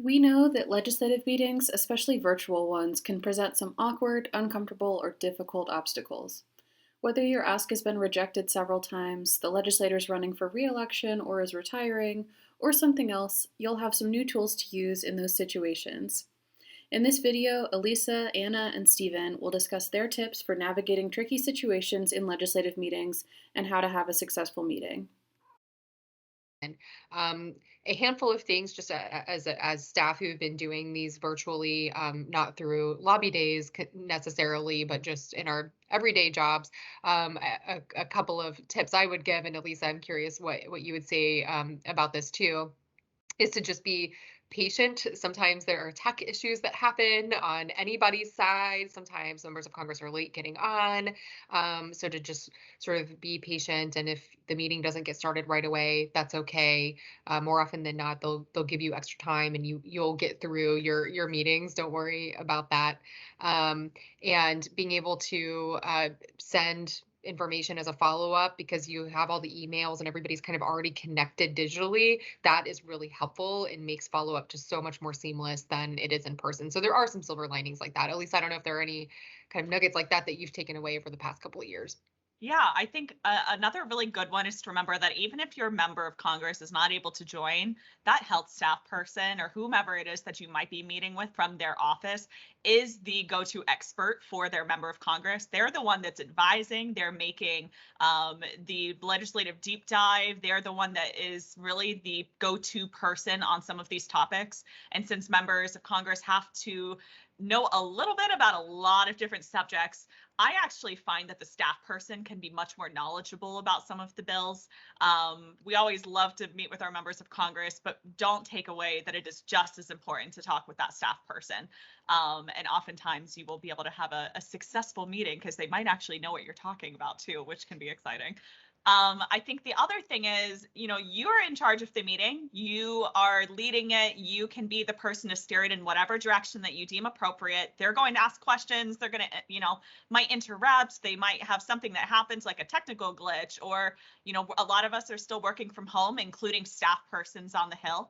We know that legislative meetings, especially virtual ones, can present some awkward, uncomfortable, or difficult obstacles. Whether your ask has been rejected several times, the legislator's running for re election or is retiring, or something else, you'll have some new tools to use in those situations. In this video, Alisa, Anna, and Stephen will discuss their tips for navigating tricky situations in legislative meetings and how to have a successful meeting. um, a handful of things just as staff who've been doing these virtually, not through lobby days necessarily, but just in our everyday jobs. A couple of tips I would give, and at least I'm curious what you would say about this too, is to just be patient. Sometimes there are tech issues that happen on anybody's side. Sometimes members of Congress are late getting on. So to just sort of be patient, and if the meeting doesn't get started right away, that's okay. More often than not, they'll give you extra time, and you'll get through your meetings. Don't worry about that. Um, and being able to send information as a follow up because you have all the emails and everybody's kind of already connected digitally, that is really helpful and makes follow up just so much more seamless than it is in person. So there are some silver linings like that. At least I don't know if there are any kind of nuggets like that that you've taken away over the past couple of years. Yeah, I think another really good one is to remember that even if your member of Congress is not able to join, that health staff person or whomever it is that you might be meeting with from their office is the go-to expert for their member of Congress. They're the one that's advising, they're making the legislative deep dive. They're the one that is really the go-to person on some of these topics. And since members of Congress have to know a little bit about a lot of different subjects, I actually find that the staff person can be much more knowledgeable about some of the bills. We always love to meet with our members of Congress, but don't take away that it is just as important to talk with that staff person. And oftentimes you will be able to have a successful meeting because they might actually know what you're talking about too, which can be exciting. I think the other thing is, you're in charge of the meeting. You are leading it. You can be the person to steer it in whatever direction that you deem appropriate. They're going to ask questions. They're going to, might interrupt. They might have something that happens like a technical glitch, or, a lot of us are still working from home, including staff persons on the Hill.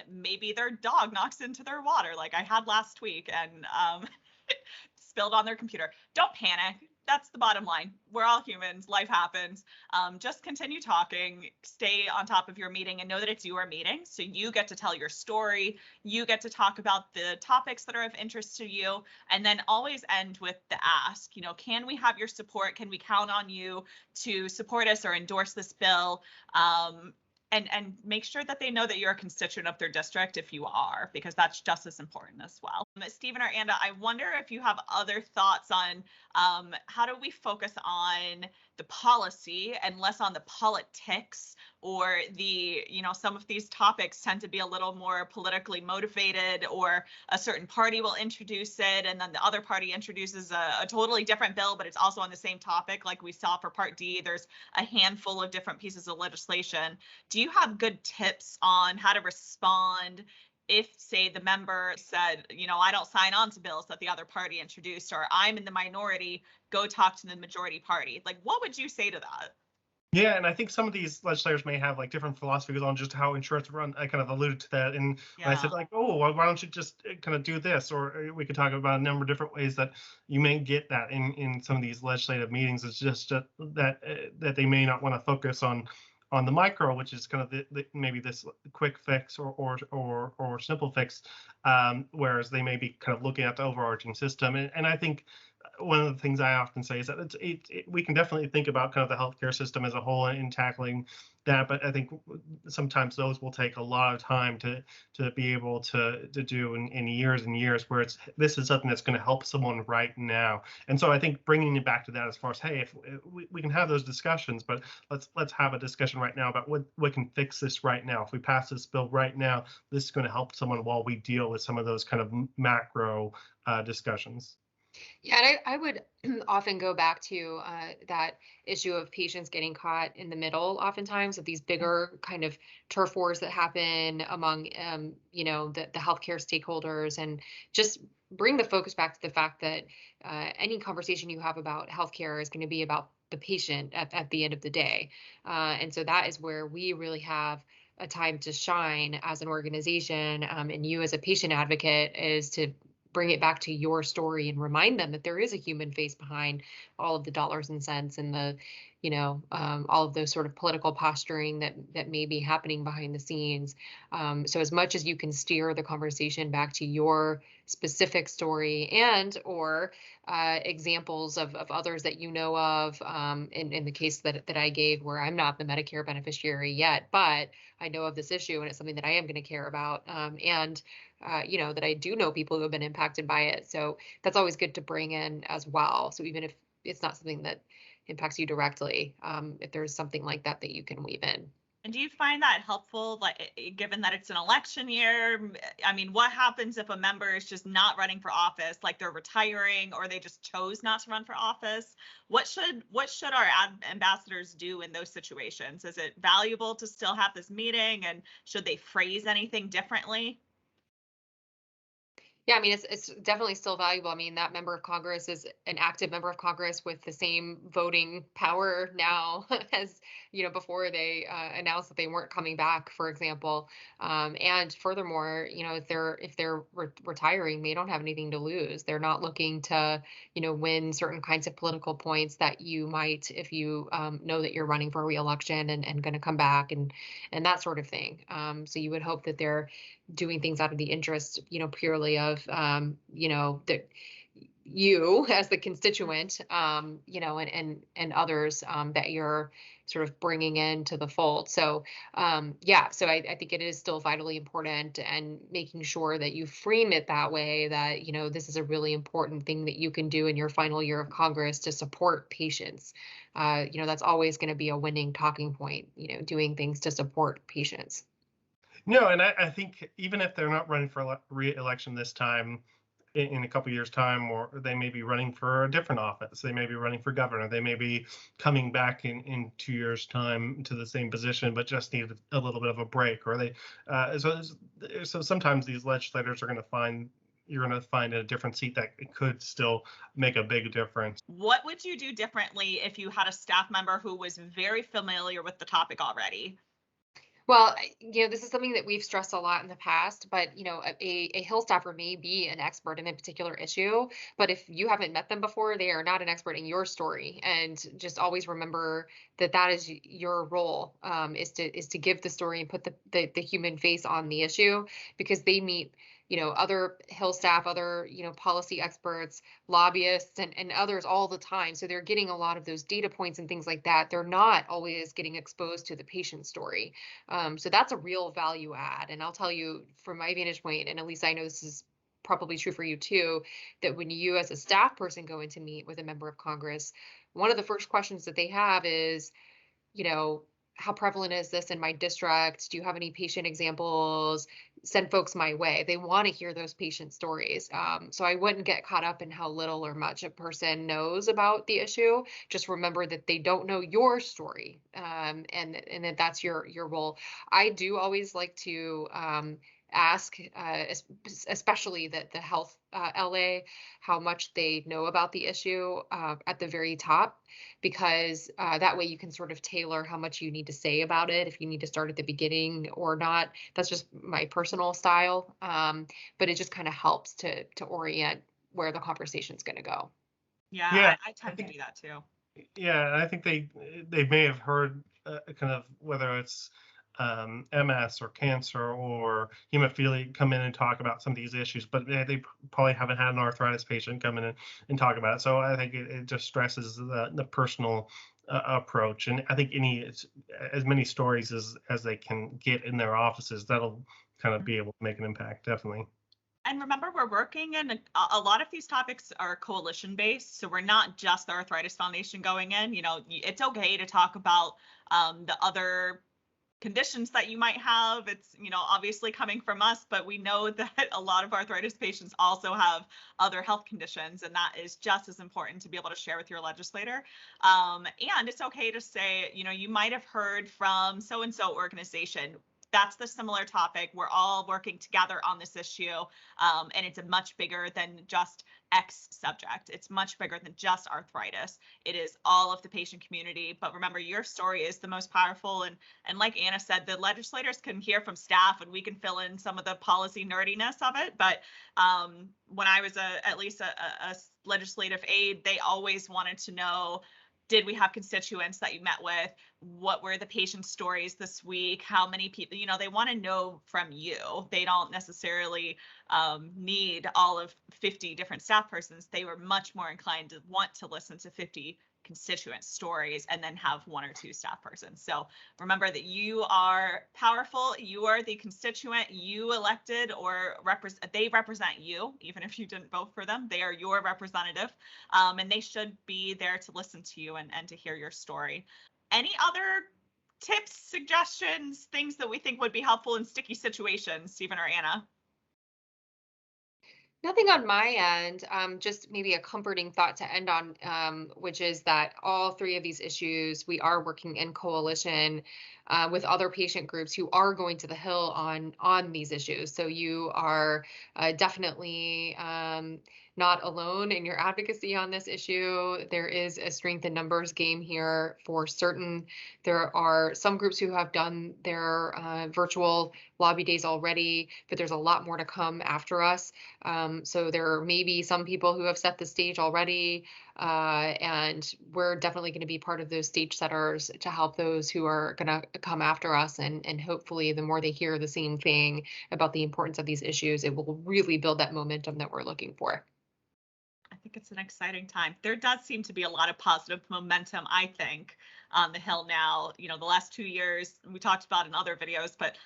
Maybe their dog knocks into their water like I had last week and spilled on their computer. Don't panic. That's the bottom line. We're all humans. Life happens. Just continue talking, stay on top of your meeting, and know that it's your meeting. So you get to tell your story. You get to talk about the topics that are of interest to you, and then always end with the ask. Can we have your support? Can we count on you to support us or endorse this bill? And make sure that they know that you're a constituent of their district if you are, because that's just as important as well. Stephen or Anda, I wonder if you have other thoughts on how do we focus on the policy and less on the politics, or some of these topics tend to be a little more politically motivated, or a certain party will introduce it and then the other party introduces a totally different bill, but it's also on the same topic. Like we saw for Part D, there's a handful of different pieces of legislation. Do you have good tips on how to respond if, say, the member said, I don't sign on to bills that the other party introduced, or I'm in the minority, go talk to the majority party? Like, what would you say to that? Yeah, and I think some of these legislators may have like different philosophies on just how insurance run. I kind of alluded to that, and when I said Yeah. like, oh, well, why don't you just kind of do this, or we could talk about a number of different ways that you may get that in some of these legislative meetings. It's just that they may not want to focus on the micro, which is kind of maybe this quick fix or simple fix, whereas they may be kind of looking at the overarching system. And I think one of the things I often say is that we can definitely think about kind of the healthcare system as a whole in tackling that, but I think sometimes those will take a lot of time to be able to do in years and years, where this is something that's going to help someone right now. And so I think bringing it back to that, as far as, hey, if we can have those discussions, but let's have a discussion right now about what can fix this right now. If we pass this bill right now, this is going to help someone while we deal with some of those kind of macro discussions. Yeah, and I would often go back to that issue of patients getting caught in the middle, oftentimes, of these bigger kind of turf wars that happen among, the healthcare stakeholders, and just bring the focus back to the fact that any conversation you have about healthcare is going to be about the patient at the end of the day. And so that is where we really have a time to shine as an organization, and you as a patient advocate, is to bring it back to your story and remind them that there is a human face behind all of the dollars and cents and the, all of those sort of political posturing that may be happening behind the scenes. So as much as you can steer the conversation back to your specific story and or examples of others that you know of, in the case that I gave, where I'm not the Medicare beneficiary yet, but I know of this issue and it's something that I am going to care about, and that I do know people who have been impacted by it. So that's always good to bring in as well. So even if it's not something that impacts you directly, if there's something like that that you can weave in. And do you find that helpful, like, given that it's an election year? I mean, what happens if a member is just not running for office, like they're retiring or they just chose not to run for office? What should our ambassadors do in those situations? Is it valuable to still have this meeting, and should they phrase anything differently? Yeah, I mean, it's definitely still valuable. I mean, that member of Congress is an active member of Congress with the same voting power now as, before they announced that they weren't coming back, for example. And furthermore, if they're retiring, they don't have anything to lose. They're not looking to, win certain kinds of political points that you might if you know that you're running for reelection and going to come back and that sort of thing. So you would hope that they're doing things out of the interest, purely of, that you as the constituent, and others that you're sort of bringing into the fold. So, so I think it is still vitally important, and making sure that you frame it that way, that, this is a really important thing that you can do in your final year of Congress to support patients. That's always going to be a winning talking point, doing things to support patients. No, and I think even if they're not running for re-election this time, in a couple years' time, or they may be running for a different office, they may be running for governor, they may be coming back in 2 years' time to the same position, but just need a little bit of a break, or they. So sometimes these legislators are going to find. You're going to find a different seat that could still make a big difference. What would you do differently if you had a staff member who was very familiar with the topic already? Well, this is something that we've stressed a lot in the past, but, a Hill staffer may be an expert in a particular issue, but if you haven't met them before, they are not an expert in your story. And just always remember that is your role, is to give the story and put the human face on the issue, because they meet, other Hill staff, other, policy experts, lobbyists, and others all the time. So they're getting a lot of those data points and things like that. They're not always getting exposed to the patient story. So that's a real value add. And I'll tell you from my vantage point, and Elisa, I know this is probably true for you too, that when you as a staff person go in to meet with a member of Congress, one of the first questions that they have is, how prevalent is this in my district? Do you have any patient examples? Send folks my way. They want to hear those patient stories. So I wouldn't get caught up in how little or much a person knows about the issue. Just remember that they don't know your story, and that's your role. I do always like to ask, especially the health LA, how much they know about the issue at the very top, because that way you can sort of tailor how much you need to say about it, if you need to start at the beginning or not. That's just my personal style, but it just kind of helps to orient where the conversation's going to go. Yeah, I tend to do that too. Yeah, I think they may have heard kind of whether it's MS or cancer or hemophilia come in and talk about some of these issues, but they probably haven't had an arthritis patient come in and talk about it. So I think it just stresses the personal approach. And I think as many stories as they can get in their offices, that'll kind of be able to make an impact, definitely. And remember, we're working in a lot of these topics are coalition based. So we're not just the Arthritis Foundation going in. It's okay to talk about the other conditions that you might have. It's, obviously coming from us, but we know that a lot of arthritis patients also have other health conditions, and that is just as important to be able to share with your legislator. And it's okay to say, you might have heard from so-and-so organization. that's the similar topic. We're all working together on this issue, and it's a much bigger than just X subject. It's much bigger than just arthritis. It is all of the patient community. But remember, your story is the most powerful. And like Anna said, the legislators can hear from staff, and we can fill in some of the policy nerdiness of it. But when I was at least a legislative aide, they always wanted to know, did we have constituents that you met with? What were the patient stories this week? How many people, they want to know from you. They don't necessarily need all of 50 different staff persons. They were much more inclined to want to listen to 50 constituent stories and then have 1 or 2 staff persons. So remember that you are powerful. You are the constituent you elected, or they represent you, even if you didn't vote for them. They are your representative, and they should be there to listen to you and to hear your story. Any other tips, suggestions, things that we think would be helpful in sticky situations, Stephen or Anna? Nothing on my end, just maybe a comforting thought to end on, which is that all 3 of these issues, we are working in coalition with other patient groups who are going to the Hill on these issues. So you are definitely not alone in your advocacy on this issue. There is a strength in numbers game here for certain. There are some groups who have done their virtual lobby days already, but there's a lot more to come after us. So there may be some people who have set the stage already, and we're definitely going to be part of those stage setters to help those who are going to come after us. And hopefully the more they hear the same thing about the importance of these issues, it will really build that momentum that we're looking for. I think it's an exciting time. There does seem to be a lot of positive momentum, I think, on the Hill now. The last 2 years, we talked about in other videos, but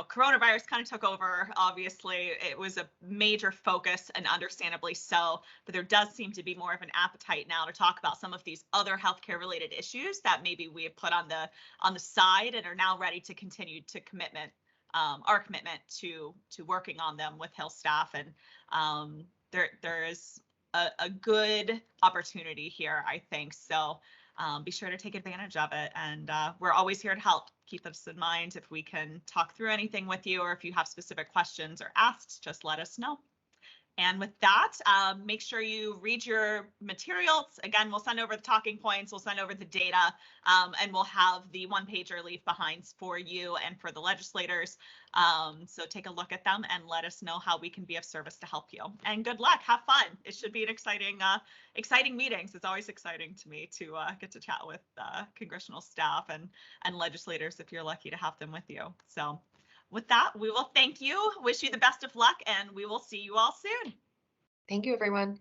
coronavirus kind of took over. Obviously, it was a major focus, and understandably so, but there does seem to be more of an appetite now to talk about some of these other healthcare related issues that maybe we have put on the side and are now ready to continue to our commitment to working on them with Hill staff. And there is a good opportunity here, I think. So be sure to take advantage of it. And we're always here to help. Keep us in mind if we can talk through anything with you, or if you have specific questions or asks, just let us know. And with that, make sure you read your materials. Again, we'll send over the talking points, we'll send over the data, and we'll have the 1-pager leave behinds for you and for the legislators. So take a look at them and let us know how we can be of service to help you. And good luck, have fun. It should be an exciting meetings. It's always exciting to me to get to chat with congressional staff and legislators if you're lucky to have them with you. So with that, we will thank you, wish you the best of luck, and we will see you all soon. Thank you, everyone.